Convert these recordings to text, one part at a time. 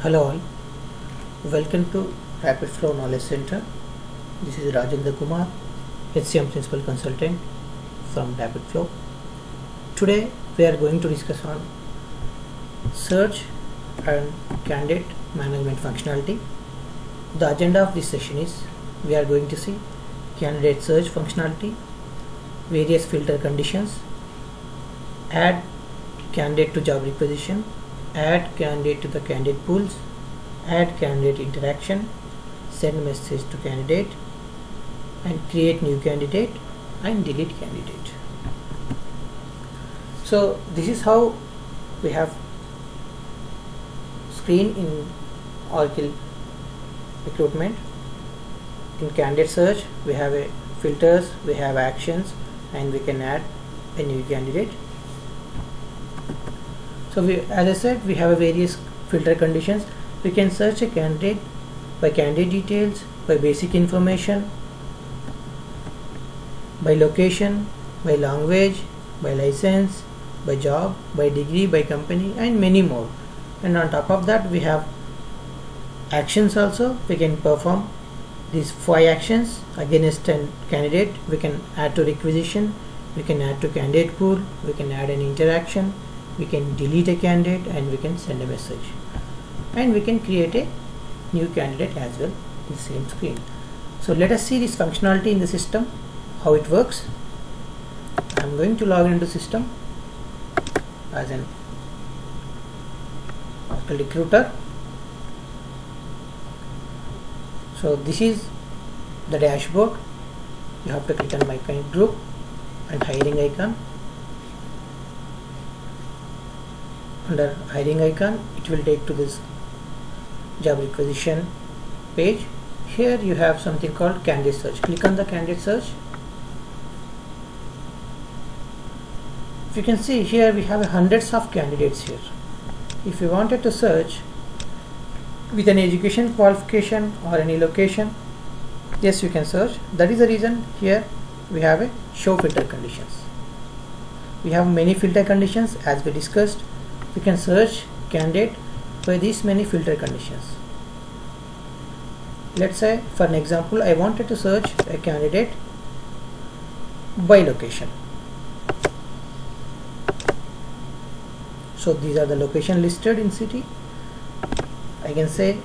Hello all, welcome to Rapid Flow Knowledge Center. This is Rajendra Kumar, HCM Principal Consultant from Rapid Flow. Today we are going to discuss on search and candidate management functionality. The agenda of this session is we are going to see candidate search functionality, various filter conditions, add candidate to job requisition, add candidate to the candidate pools, add candidate interaction, send message to candidate, and create new candidate and delete candidate. So this is how we have screen in Oracle recruitment. In candidate search we have a filters, we have actions, and we can add a new candidate. So as I said, we have a various filter conditions. We can search a candidate by candidate details, by basic information, by location, by language, by license, by job, by degree, by company, and many more. And on top of that we have actions also. We can perform these 5 actions against a candidate. We can add to requisition, we can add to candidate pool, we can add an interaction, we can delete a candidate, and we can send a message, and we can create a new candidate as well in the same screen. So let us see this functionality in the system, how it works. I am going to log into system as an Oracle recruiter. So this is the dashboard. You have to click on my kind group and hiring icon. Under hiring icon it will take to this job requisition page. Here you have something called candidate search. Click on the candidate search. If you can see here we have hundreds of candidates here. If you wanted to search with an education qualification or any location, yes, you can search. That is the reason here we have a show filter conditions. We have many filter conditions as we discussed. We can search candidate by these many filter conditions. Let's say for an example I wanted to search a candidate by location. So these are the location listed in city. I can say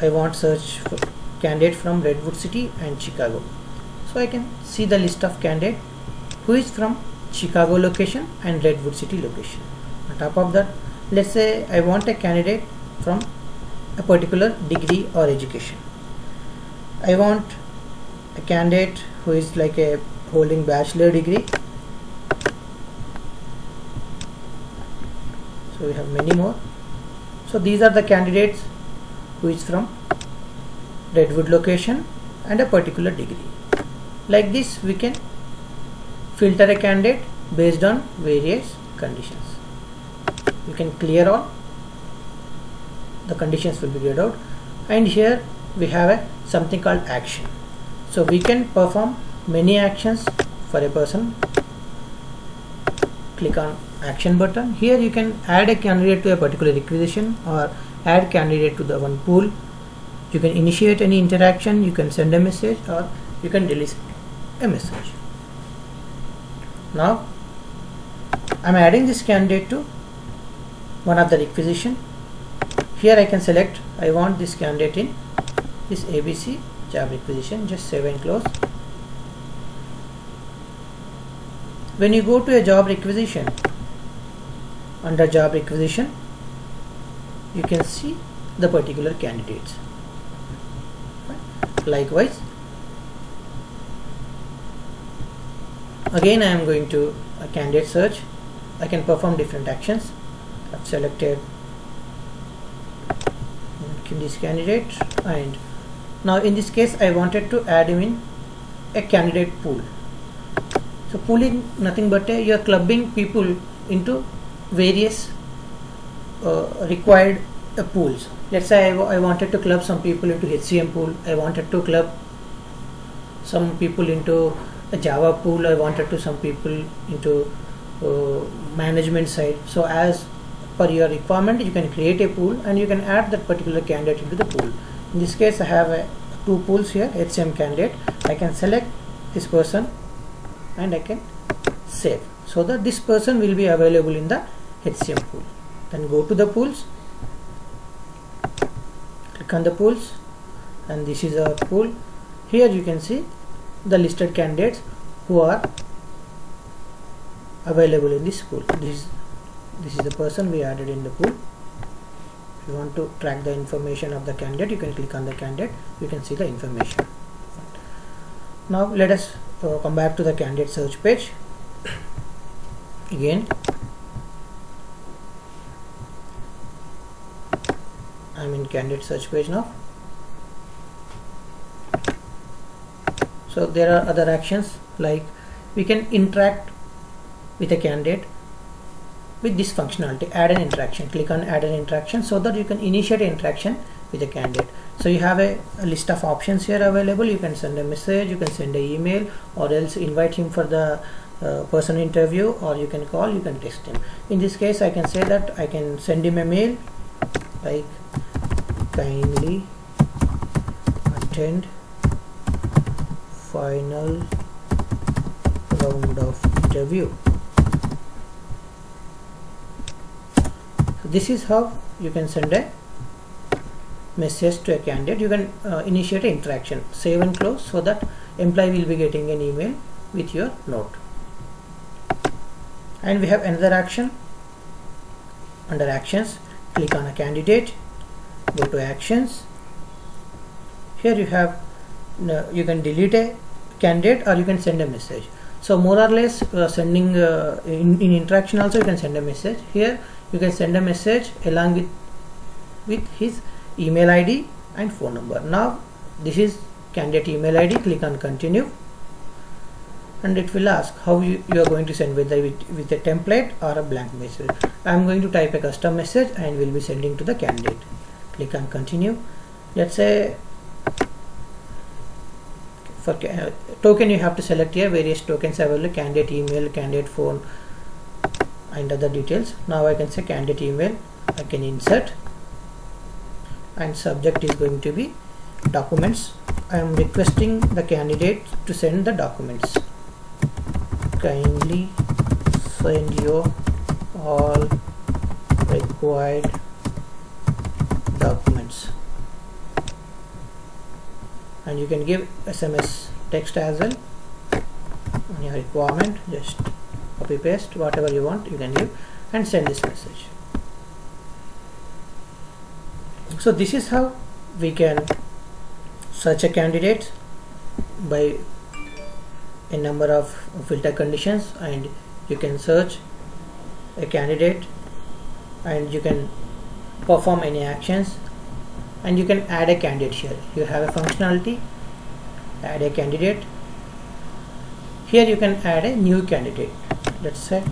I want search for candidate from Redwood City and Chicago. So I can see the list of candidate who is from Chicago location and Redwood City location. On top of that, let's say I want a candidate from a particular degree or education. I want a candidate who is like a holding bachelor degree. So we have many more. So these are the candidates who is from Redwood location and a particular degree. Like this we can filter a candidate based on various conditions. You can clear all, the conditions will be cleared out, and here we have something called action. So we can perform many actions for a person. Click on action button. Here you can add a candidate to a particular requisition or add candidate to the one pool. You can initiate any interaction, you can send a message, or you can delete a message. Now I am adding this candidate to one of the requisition. Here I can select I want this candidate in this ABC job requisition. Just save and close. When you go to a job requisition, under job requisition you can see the particular candidates. Likewise, again I am going to a candidate search. I can perform different actions. I've selected this candidate, and now in this case I wanted to add him in a candidate pool. So pooling nothing but you are clubbing people into various required pools. Let's say I wanted to club some people into HCM pool, I wanted to club some people into a Java pool, I wanted to some people into management side. So as per your requirement you can create a pool and you can add that particular candidate into the pool. In this case I have two pools here, HCM candidate. I can select this person and I can save, so that this person will be available in the HCM pool. Then go to the pools, click on the pools, and this is a pool. Here you can see the listed candidates who are available in this pool. This is the person we added in the pool. If you want to track the information of the candidate, you can click on the candidate, you can see the information. Now let us come back to the candidate search page. Again I'm in candidate search page now. So there are other actions, like we can interact with a candidate with this functionality, add an interaction. Click on add an interaction so that you can initiate an interaction with a candidate. So you have a list of options here available. You can send a message, you can send an email, or else invite him for the person interview, or you can call, you can text him. In this case I can say that I can send him a mail like kindly attend final round of interview. So this is how you can send a message to a candidate. You can initiate an interaction, save and close, so that employee will be getting an email with your note. And we have another action. Under actions, click on a candidate, go to actions. Here you have you can delete a candidate or you can send a message. So more or less sending in interaction also you can send a message. Here you can send a message along with his email ID and phone number. Now this is candidate email ID. Click on continue, and it will ask how you are going to send, whether with a template or a blank message. I am going to type a custom message and will be sending to the candidate. Click on continue. Let's say for token you have to select here various tokens available, candidate email, candidate phone and other details. Now I can say candidate email, I can insert, and subject is going to be documents. I am requesting the candidate to send the documents. Kindly send your all required documents, and you can give SMS text as well on your requirement. Just copy paste whatever you want, you can give and send this message. So this is how we can search a candidate by a number of filter conditions, and you can search a candidate and you can perform any actions, and you can add a candidate here. You have a functionality, add a candidate. Here you can add a new candidate. Let's say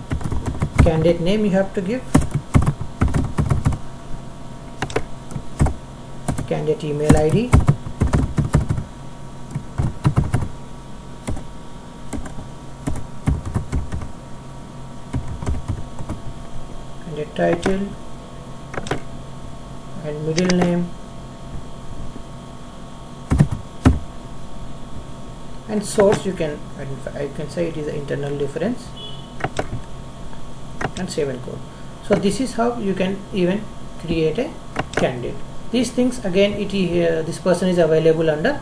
candidate name you have to give, candidate email ID, candidate title and middle name, and source you can identify. I can say it is an internal reference, and save and code. So this is how you can even create a candidate. These things again, this person is available under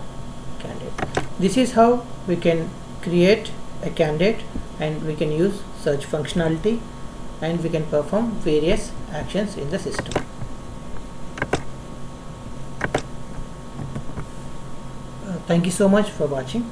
candidate. This is how we can create a candidate, and we can use search functionality, and we can perform various actions in the system. Thank you so much for watching.